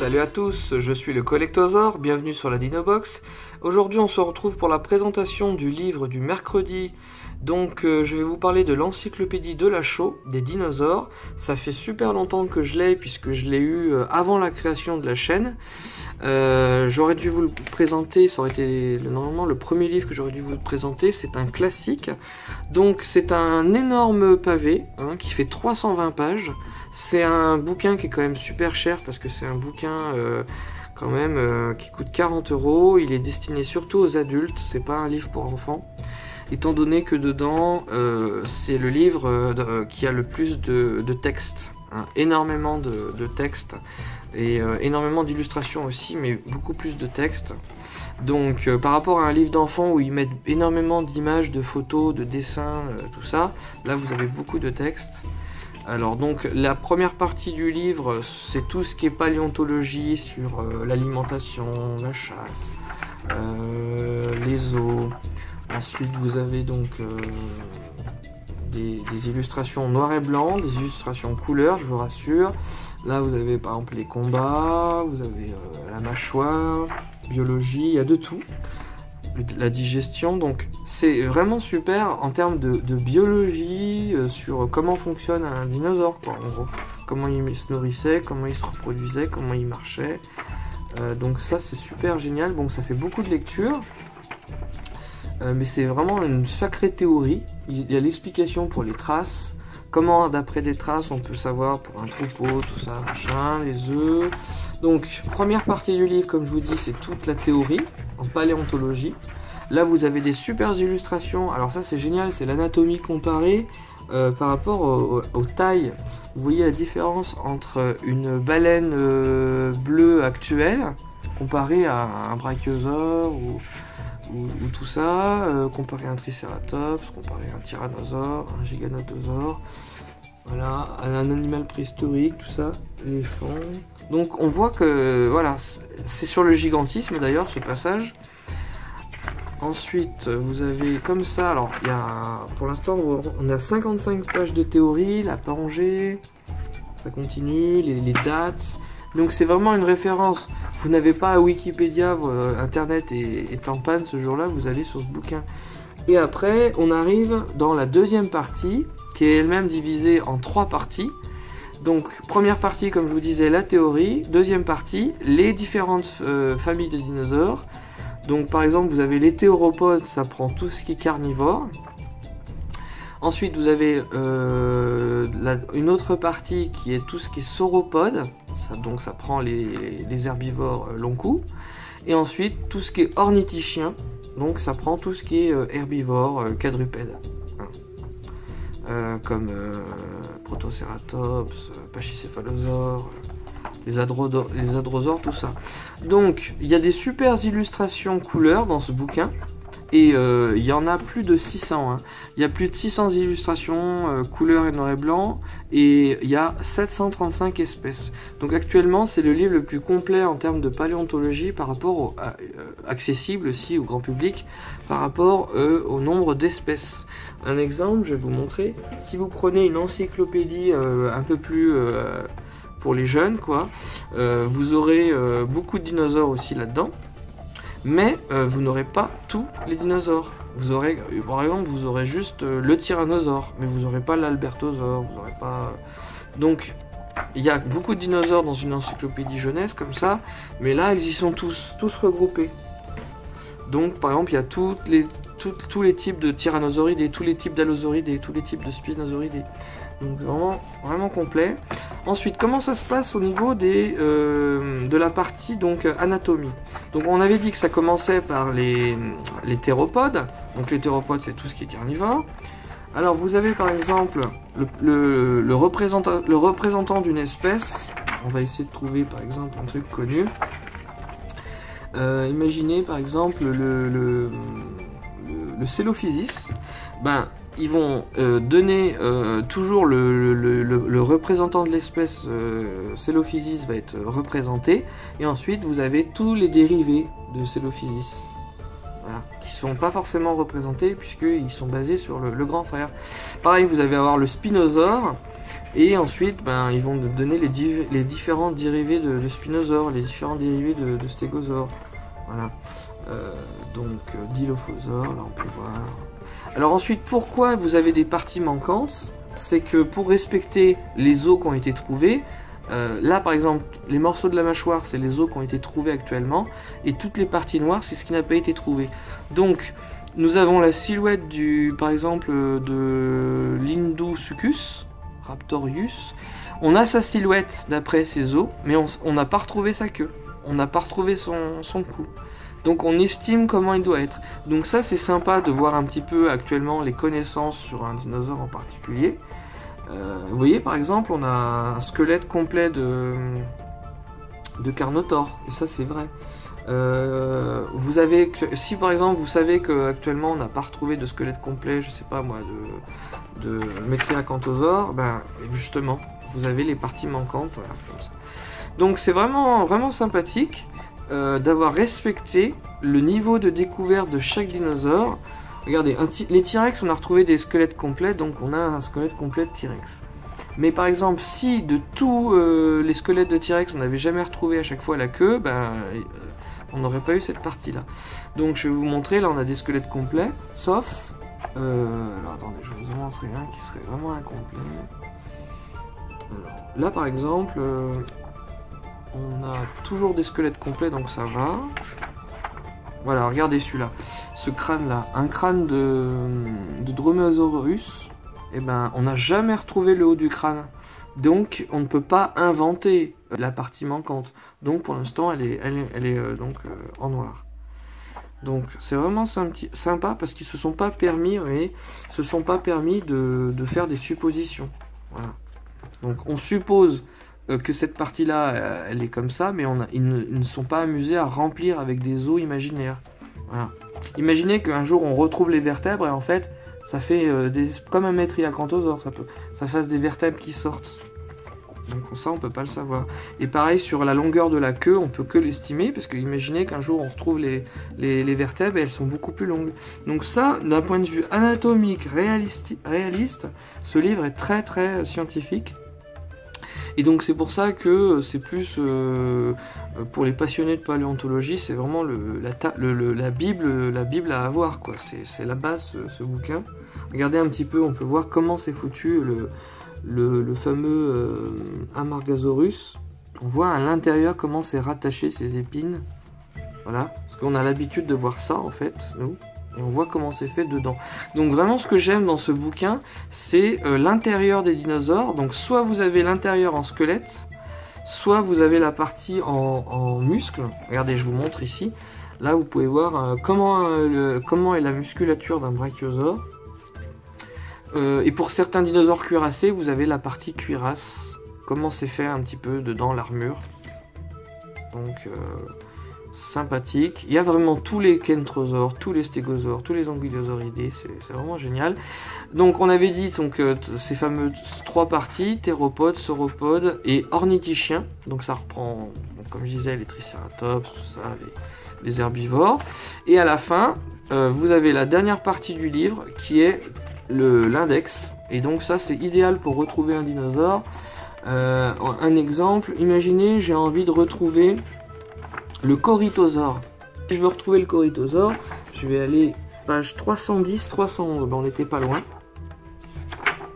Salut à tous, je suis le Collectosaure, bienvenue sur la Dinobox. Aujourd'hui on se retrouve pour la présentation du livre du mercredi. Donc je vais vous parler de l'encyclopédie de Lachaud, des dinosaures. Ça fait super longtemps que je l'ai puisque je l'ai eu avant la création de la chaîne. J'aurais dû vous le présenter, ça aurait été normalement le premier livre que j'aurais dû vous présenter. C'est un classique, donc c'est un énorme pavé qui fait 320 pages. C'est un bouquin qui est quand même super cher parce que c'est un bouquin quand même qui coûte 40 €. Il est destiné surtout aux adultes, c'est pas un livre pour enfants. Étant donné que dedans, c'est le livre qui a le plus de textes, énormément de textes et énormément d'illustrations aussi, mais beaucoup plus de textes. Donc par rapport à un livre d'enfant où ils mettent énormément d'images, de photos, de dessins, tout ça, là vous avez beaucoup de textes. Alors donc la première partie du livre, c'est tout ce qui est paléontologie sur l'alimentation, la chasse, les os. Ensuite vous avez donc des illustrations noir et blanc, des illustrations couleur, je vous rassure. Là vous avez par exemple les combats, vous avez la mâchoire, biologie, il y a de tout. La digestion, donc c'est vraiment super en termes de biologie, sur comment fonctionne un dinosaure, quoi, en gros. Comment il se nourrissait, comment il se reproduisait, comment il marchait. Donc ça c'est super génial, bon ça fait beaucoup de lecture. Mais c'est vraiment une sacrée théorie. Il y a l'explication pour les traces, comment d'après des traces on peut savoir pour un troupeau, tout ça, machin, les œufs. Donc première partie du livre, comme je vous dis, c'est toute la théorie en paléontologie. Là vous avez des super illustrations, alors ça c'est génial, c'est l'anatomie comparée par rapport aux tailles. Vous voyez la différence entre une baleine bleue actuelle comparée à un brachiosaure ou tout ça, comparé à un tricératops, comparé à un tyrannosaure, un giganotosaure, voilà, un animal préhistorique, tout ça, l'éléphant. Donc on voit que voilà, c'est sur le gigantisme d'ailleurs ce passage. Ensuite vous avez comme ça, alors il y a, pour l'instant on a 55 pages de théorie, la Pangée, ça continue, les dates. Donc c'est vraiment une référence. Vous n'avez pas Wikipédia, internet est en panne ce jour-là, vous allez sur ce bouquin. Et après, on arrive dans la deuxième partie, qui est elle-même divisée en 3 parties. Donc première partie, comme je vous disais, la théorie. Deuxième partie, les différentes familles de dinosaures. Donc par exemple, vous avez les théropodes, ça prend tout ce qui est carnivore. Ensuite, vous avez une autre partie qui est tout ce qui est sauropodes. Donc ça prend les herbivores long cou. Et ensuite tout ce qui est ornithichien, donc ça prend tout ce qui est herbivore quadrupède, comme Protocératops, Pachycéphalosaures, les hadrosaures, tout ça. Donc il y a des super illustrations couleurs dans ce bouquin. Et il y en a plus de 600. Il y a plus de 600 illustrations couleur et noir et blanc. Et il y a 735 espèces. Donc actuellement, c'est le livre le plus complet en termes de paléontologie par rapport accessible aussi au grand public, par rapport au nombre d'espèces. Un exemple, je vais vous montrer. Si vous prenez une encyclopédie un peu plus pour les jeunes, quoi, vous aurez beaucoup de dinosaures aussi là-dedans. Mais vous n'aurez pas tous les dinosaures. Vous aurez, par exemple, vous aurez juste le tyrannosaure, mais vous n'aurez pas l'albertosaure, vous n'aurez pas... Donc, il y a beaucoup de dinosaures dans une encyclopédie jeunesse, comme ça, mais là, ils y sont tous regroupés. Donc, par exemple, il y a tous les types de tyrannosauridés, tous les types d'allosauridés, tous les types de spinosauridés. Donc, vraiment complet. Ensuite, comment ça se passe au niveau de la partie donc anatomie. Donc on avait dit que ça commençait par les théropodes. Donc les théropodes, c'est tout ce qui est carnivore. Alors vous avez par exemple le représentant d'une espèce. On va essayer de trouver par exemple un truc connu. Imaginez par exemple le Célophysis. Ben, ils vont donner toujours le représentant de l'espèce Célophysis va être représenté, et ensuite vous avez tous les dérivés de Célophysis, voilà, qui ne sont pas forcément représentés puisqu'ils sont basés sur le grand frère. Pareil, vous allez avoir le Spinosaure, Et ensuite, ben, ils vont donner les différents dérivés de spinosaures, les différents dérivés de stégosaures. Voilà. Donc, dilophosaures, là on peut voir. Alors ensuite, pourquoi vous avez des parties manquantes? C'est que pour respecter les os qui ont été trouvés, là par exemple, les morceaux de la mâchoire, c'est les os qui ont été trouvés actuellement, et toutes les parties noires, c'est ce qui n'a pas été trouvé. Donc, nous avons la silhouette par exemple, de l'Indosuchus raptorius. On a sa silhouette d'après ses os, mais on n'a pas retrouvé sa queue. On n'a pas retrouvé son cou. Donc on estime comment il doit être. Donc ça c'est sympa de voir un petit peu actuellement les connaissances sur un dinosaure en particulier. Vous voyez par exemple on a un squelette complet de Carnotaure. Et ça c'est vrai. Si par exemple vous savez qu'actuellement on n'a pas retrouvé de squelette complet, je sais pas moi, de Metriacanthosaure, ben justement vous avez les parties manquantes, voilà, comme ça. Donc c'est vraiment, vraiment sympathique d'avoir respecté le niveau de découverte de chaque dinosaure. Regardez, les T-Rex on a retrouvé des squelettes complets, donc on a un squelette complet de T-Rex. Mais par exemple, si de tous les squelettes de T-Rex on n'avait jamais retrouvé à chaque fois la queue, ben on n'aurait pas eu cette partie là. Donc je vais vous montrer, là on a des squelettes complets, sauf... alors attendez, je vais vous en montrer un qui serait vraiment incomplet. Alors, là par exemple, on a toujours des squelettes complets, donc ça va. Voilà, regardez celui-là, ce crâne là, un crâne de Dromaeosaurus, et ben on n'a jamais retrouvé le haut du crâne. Donc on ne peut pas inventer la partie manquante. Donc pour l'instant elle est donc en noir. Donc c'est vraiment sympa parce qu'ils se sont pas permis, vous voyez, de faire des suppositions. Voilà. Donc on suppose que cette partie-là, elle est comme ça, mais ils ne sont pas amusés à remplir avec des os imaginaires. Voilà. Imaginez qu'un jour on retrouve les vertèbres et en fait ça fait comme un Metriacanthosaure, ça fasse des vertèbres qui sortent. Donc ça on peut pas le savoir. Et pareil sur la longueur de la queue, on peut que l'estimer, parce que imaginez qu'un jour on retrouve les vertèbres et elles sont beaucoup plus longues. Donc ça, d'un point de vue anatomique réaliste, ce livre est très très scientifique. Et donc c'est pour ça que c'est plus pour les passionnés de paléontologie, c'est vraiment la Bible à avoir, quoi. C'est la base ce bouquin. Regardez un petit peu, on peut voir comment c'est foutu le fameux Amargasaurus. On voit à l'intérieur comment c'est rattaché ses épines. Voilà, parce qu'on a l'habitude de voir ça en fait, nous. Et on voit comment c'est fait dedans. Donc vraiment ce que j'aime dans ce bouquin, c'est l'intérieur des dinosaures. Donc soit vous avez l'intérieur en squelette, soit vous avez la partie en muscle. Regardez, je vous montre ici. Là vous pouvez voir comment est la musculature d'un brachiosaure. Et pour certains dinosaures cuirassés, vous avez la partie cuirasse. Comment c'est fait un petit peu dedans l'armure. Donc... sympathique. Il y a vraiment tous les kentrosaures, tous les stégosaures, tous les anguillosauridés, c'est vraiment génial. Donc on avait dit donc, ces fameuses 3 parties, théropodes, sauropodes et ornithichiens. Donc ça reprend, donc, comme je disais, les tricératops, tout ça, les herbivores. Et à la fin, vous avez la dernière partie du livre qui est l'index. Et donc ça c'est idéal pour retrouver un dinosaure. Un exemple, imaginez j'ai envie de retrouver le corythosaure. Si je veux retrouver le corythosaure, je vais aller page 310, 311. Ben, on n'était pas loin.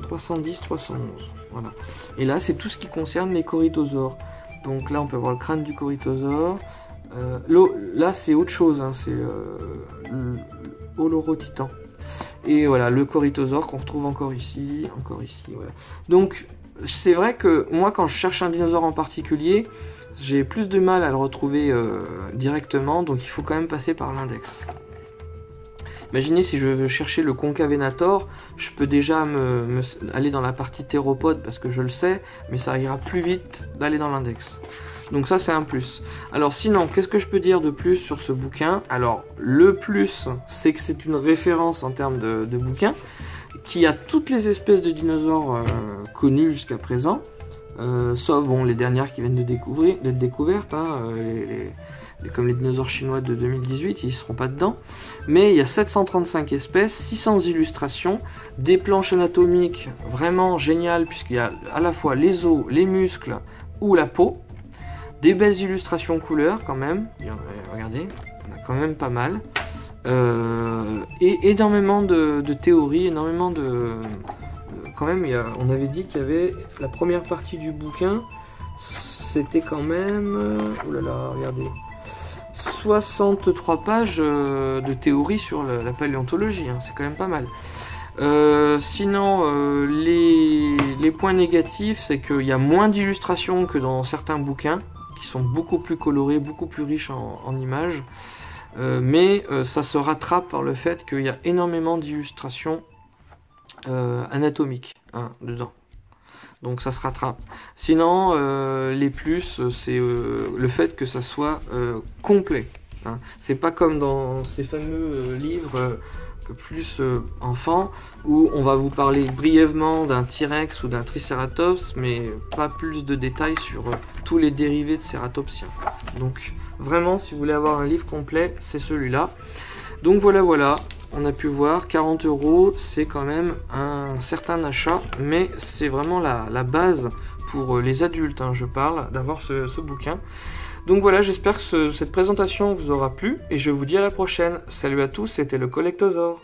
310, 311. Voilà. Et là, c'est tout ce qui concerne les corythosaures. Donc là, on peut voir le crâne du corythosaure. Là, c'est autre chose. Hein, c'est l'Olorotitan. Et voilà, le corythosaure qu'on retrouve encore ici. Voilà. Donc, c'est vrai que moi, quand je cherche un dinosaure en particulier, j'ai plus de mal à le retrouver directement, donc il faut quand même passer par l'index. Imaginez si je veux chercher le Concavenator, je peux déjà aller dans la partie théropode parce que je le sais, mais ça ira plus vite d'aller dans l'index. Donc ça c'est un plus. Alors sinon, qu'est-ce que je peux dire de plus sur ce bouquin? Alors le plus, c'est que c'est une référence en termes de bouquin, qui a toutes les espèces de dinosaures connues jusqu'à présent. Sauf bon, les dernières qui viennent d'être découvertes, hein, comme les dinosaures chinois de 2018, ils ne seront pas dedans. Mais il y a 735 espèces, 600 illustrations, des planches anatomiques vraiment géniales, puisqu'il y a à la fois les os, les muscles ou la peau. Des belles illustrations couleurs quand même, regardez, on a quand même pas mal. Et énormément de théories, énormément de... Quand même, on avait dit qu'il y avait la première partie du bouquin, c'était quand même... Oh là là, regardez. 63 pages de théorie sur la paléontologie, hein, c'est quand même pas mal. Sinon, les points négatifs, c'est qu'il y a moins d'illustrations que dans certains bouquins, qui sont beaucoup plus colorés, beaucoup plus riches en images. Mais ça se rattrape par le fait qu'il y a énormément d'illustrations anatomiques dedans. Donc ça se rattrape. Sinon, les plus, c'est le fait que ça soit complet. Hein. C'est pas comme dans ces fameux livres plus enfants, où on va vous parler brièvement d'un T-Rex ou d'un Triceratops, mais pas plus de détails sur tous les dérivés de cératopsiens. Donc vraiment, si vous voulez avoir un livre complet, c'est celui-là. Donc voilà, on a pu voir, 40 €, c'est quand même un certain achat, mais c'est vraiment la base pour les adultes, hein, je parle, d'avoir ce bouquin. Donc voilà, j'espère que cette présentation vous aura plu, et je vous dis à la prochaine. Salut à tous, c'était le Collectosaure.